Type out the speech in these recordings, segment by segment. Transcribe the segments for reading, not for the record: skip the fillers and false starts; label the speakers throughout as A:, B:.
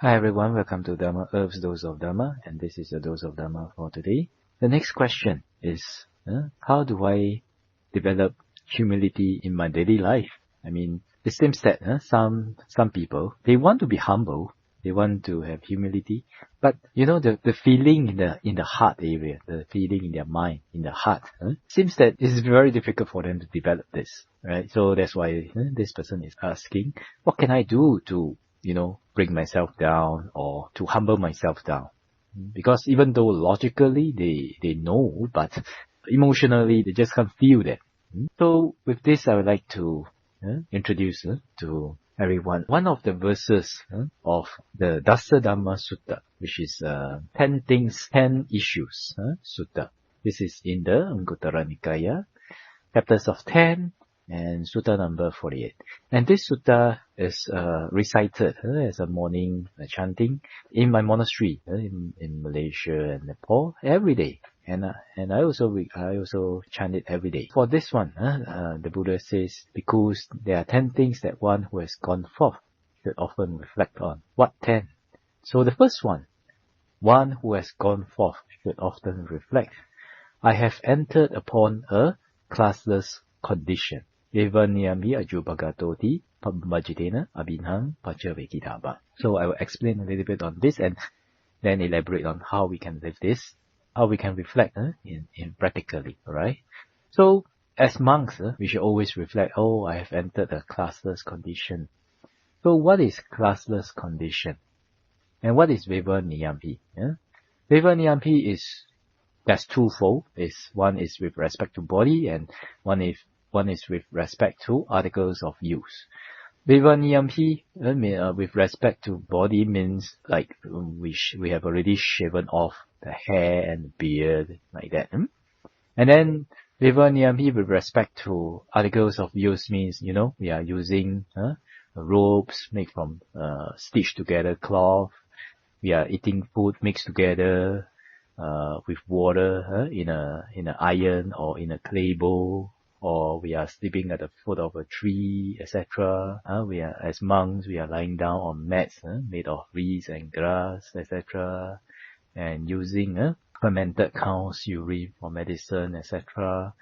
A: Hi everyone, welcome to Dharma Earth's Dose of Dharma, and this is the Dose of Dharma for today. The next question is, how do I develop humility in my daily life? I mean, it seems that some people, they want to be humble, they want to have humility, but the feeling in the heart area, the feeling in their mind, in the heart, seems that it's very difficult for them to develop this, right? So that's why this person is asking, what can I do to bring myself down or to humble myself down? Because even though logically they know, but emotionally they just can't feel that. So with this, I would like to introduce to everyone one of the verses of the Dasa Dhamma Sutta, which is 10 things, 10 issues sutta. This is in the Anguttara Nikaya, chapters of 10, and sutta number 48. And this sutta is recited as a morning chanting in my monastery in Malaysia and Nepal every day. And I also chant it every day. For this one, the Buddha says, because there are 10 things that one who has gone forth should often reflect on. What 10? So the first one who has gone forth should often reflect. I have entered upon a classless condition. Evaniyami ajubagatoti pabhajitena abhinam pachavekidaba. So I will explain a little bit on this and then elaborate on how we can live this, how we can reflect in practically, alright? So as monks, we should always reflect, I have entered a classless condition. So what is classless condition? And what is Vevaniyampi? Vevaniyampi that's twofold. One is with respect to body and one is with respect to articles of use. Vivaniyampi with respect to body means like we have already shaven off the hair and the beard, like that. And then Vivaniyampi with respect to articles of use means, we are using robes made from stitched together cloth. We are eating food mixed together with water in an iron or in a clay bowl. Or we are sleeping at the foot of a tree, etc. As monks, we are lying down on mats made of reeds and grass, etc. And using fermented cow's urine for medicine, etc.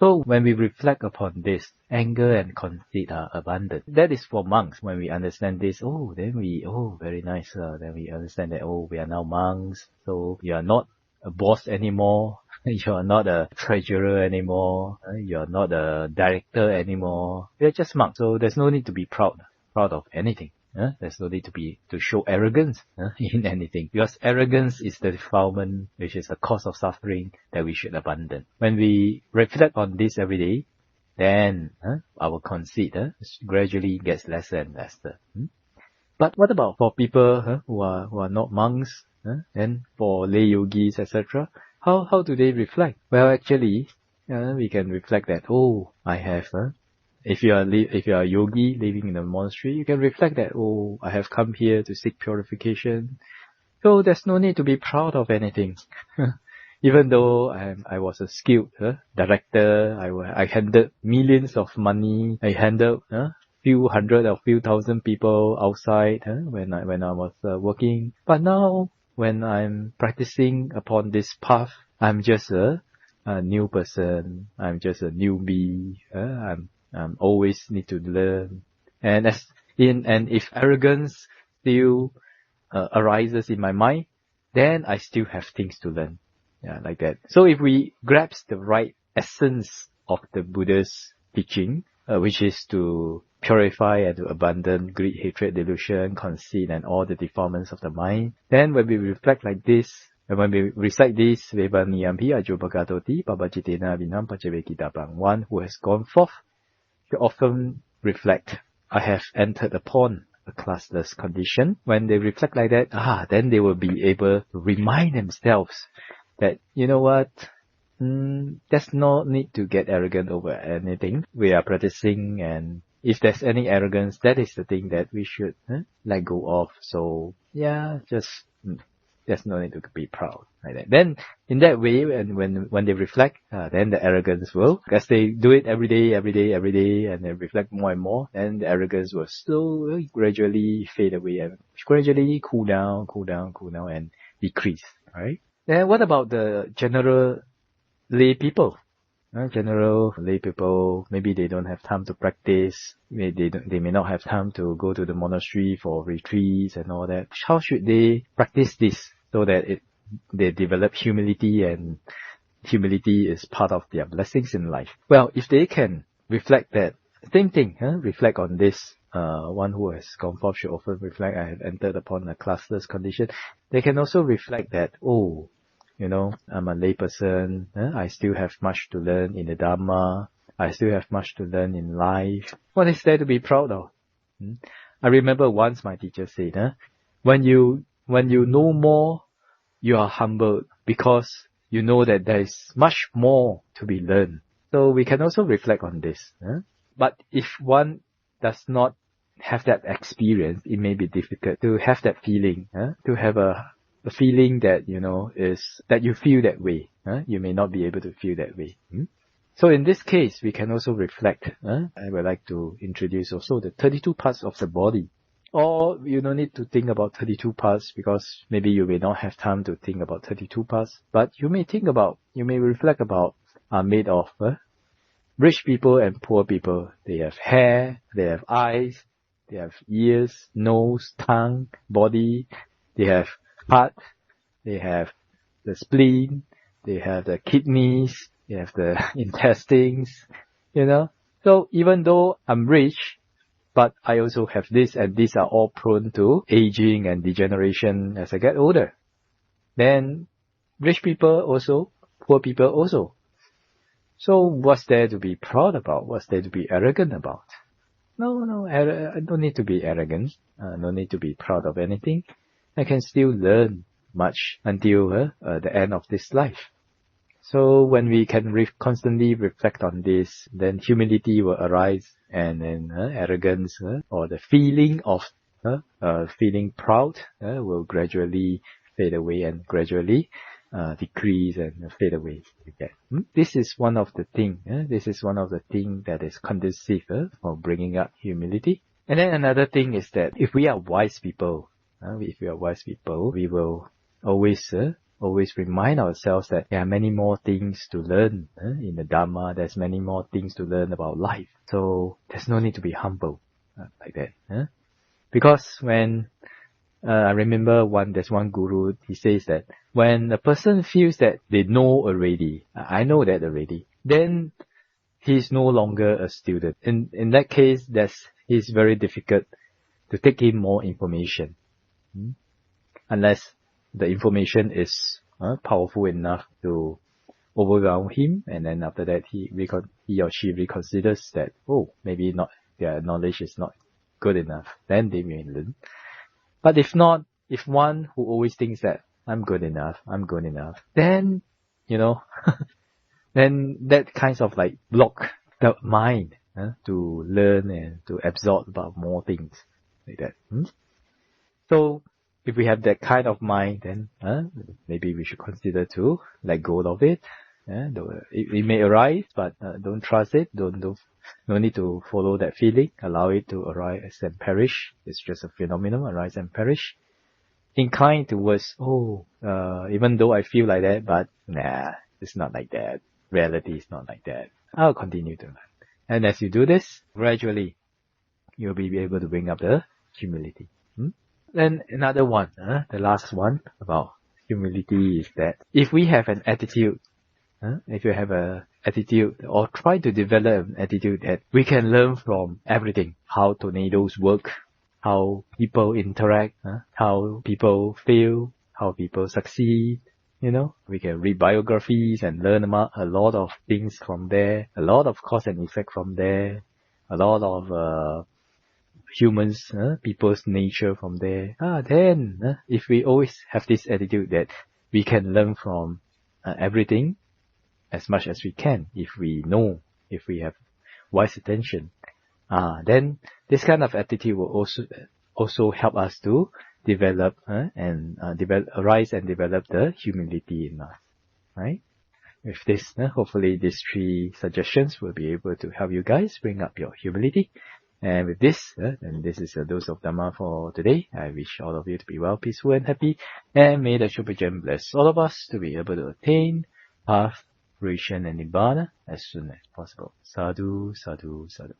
A: So when we reflect upon this, anger and conceit are abundant. That is for monks. When we understand this, very nice. Then we understand that, we are now monks. So we are not a boss anymore. You are not a treasurer anymore. You are not a director anymore. We are just monks. So there's no need to be proud of anything. There's no need to show arrogance in anything. Because arrogance is the defilement, which is a cause of suffering that we should abandon. When we reflect on this every day, then our conceit gradually gets lesser and lesser. But what about for people who are not monks, and for lay yogis, etc.? How do they reflect? Well, actually, we can reflect that, I have, if you are a yogi living in a monastery, you can reflect that, I have come here to seek purification. So there's no need to be proud of anything. Even though I was a skilled director, I handled millions of money, I handled few hundred or few thousand people outside when I was working. But now, when I'm practicing upon this path, I'm just a new person. I'm just a newbie. I'm always need to learn. And if arrogance still arises in my mind, then I still have things to learn. Yeah, like that. So if we grasp the right essence of the Buddha's teaching, which is to purify and to abandon greed, hatred, delusion, conceit, and all the defilements of the mind, then when we reflect like this, and when we recite this, Vevaniyampi ajubagatoti pabhajitena abhinam pachavekidabang, one who has gone forth should often reflect, I have entered upon a classless condition. When they reflect like that, then they will be able to remind themselves that, there's no need to get arrogant over anything. We are practicing, and if there's any arrogance, that is the thing that we should let go of. So, there's no need to be proud like that. Then in that way, when they reflect, then the arrogance will, as they do it every day, and they reflect more and more, then the arrogance will slowly, gradually fade away and gradually cool down and decrease. Right? Then what about the general lay people? General lay people, maybe they don't have time to practice. They may not have time to go to the monastery for retreats and all that. How should they practice this so that they develop humility, and humility is part of their blessings in life? Well, if they can reflect that, same thing, reflect on this. One who has gone forth should often reflect, I have entered upon a classless condition. They can also reflect that, I'm a layperson. I still have much to learn in the Dharma. I still have much to learn in life. What is there to be proud of? I remember once my teacher said, when you know more, you are humbled because you know that there is much more to be learned. So we can also reflect on this. But if one does not have that experience, it may be difficult to have that feeling, to have a feeling that, is that you feel that way. You may not be able to feel that way. So in this case, we can also reflect. I would like to introduce also the 32 parts of the body. Or you don't need to think about 32 parts because maybe you may not have time to think about 32 parts. But you may reflect about, are made of rich people and poor people. They have hair, they have eyes, they have ears, nose, tongue, body, they have heart, they have the spleen, they have the kidneys, they have the intestines, So even though I'm rich, but I also have this, and these are all prone to aging and degeneration as I get older. Then rich people also, poor people also. So what's there to be proud about? What's there to be arrogant about? No, I don't need to be arrogant. No need to be proud of anything. I can still learn much until the end of this life. So when we can constantly reflect on this, then humility will arise, and then arrogance or the feeling of feeling proud will gradually fade away and gradually decrease and fade away again. This is one of the things. This is one of the things that is conducive for bringing up humility. And then another thing is that if we are wise people, we will always remind ourselves that there are many more things to learn in the Dharma. There's many more things to learn about life. So there's no need to be humble like that. Because when I remember there's one guru, he says that when a person feels that they know already, I know that already, then he's no longer a student. In that case, it's very difficult to take in more information. Unless the information is powerful enough to overwhelm him, and then after that he or she reconsiders that, maybe not, their knowledge is not good enough, then they may learn. But if not, if one who always thinks that I'm good enough, then then that kinds of like block the mind to learn and to absorb about more things like that. So if we have that kind of mind, then maybe we should consider to let go of it. It may arise, but don't trust it. No need to follow that feeling. Allow it to arise and perish. It's just a phenomenon, arise and perish. Incline towards, even though I feel like that, but it's not like that. Reality is not like that. I'll continue to learn. And as you do this, gradually, you'll be able to bring up the humility. Then another one, the last one about humility is that if we have an attitude, if you have an attitude or try to develop an attitude that we can learn from everything, how tornadoes work, how people interact, how people fail, how people succeed, we can read biographies and learn about a lot of things from there, a lot of cause and effect from there, a lot of humans, people's nature from there. Then if we always have this attitude that we can learn from everything as much as we can, if we have wise attention, then this kind of attitude will also help us to develop arise and develop the humility in us, right? With this, hopefully these 3 suggestions will be able to help you guys bring up your humility. And with this, and this is a dose of Dhamma for today. I wish all of you to be well, peaceful and happy. And may the Super Gem bless all of us to be able to attain path, fruition and Nibbana as soon as possible. Sadhu, sadhu, sadhu.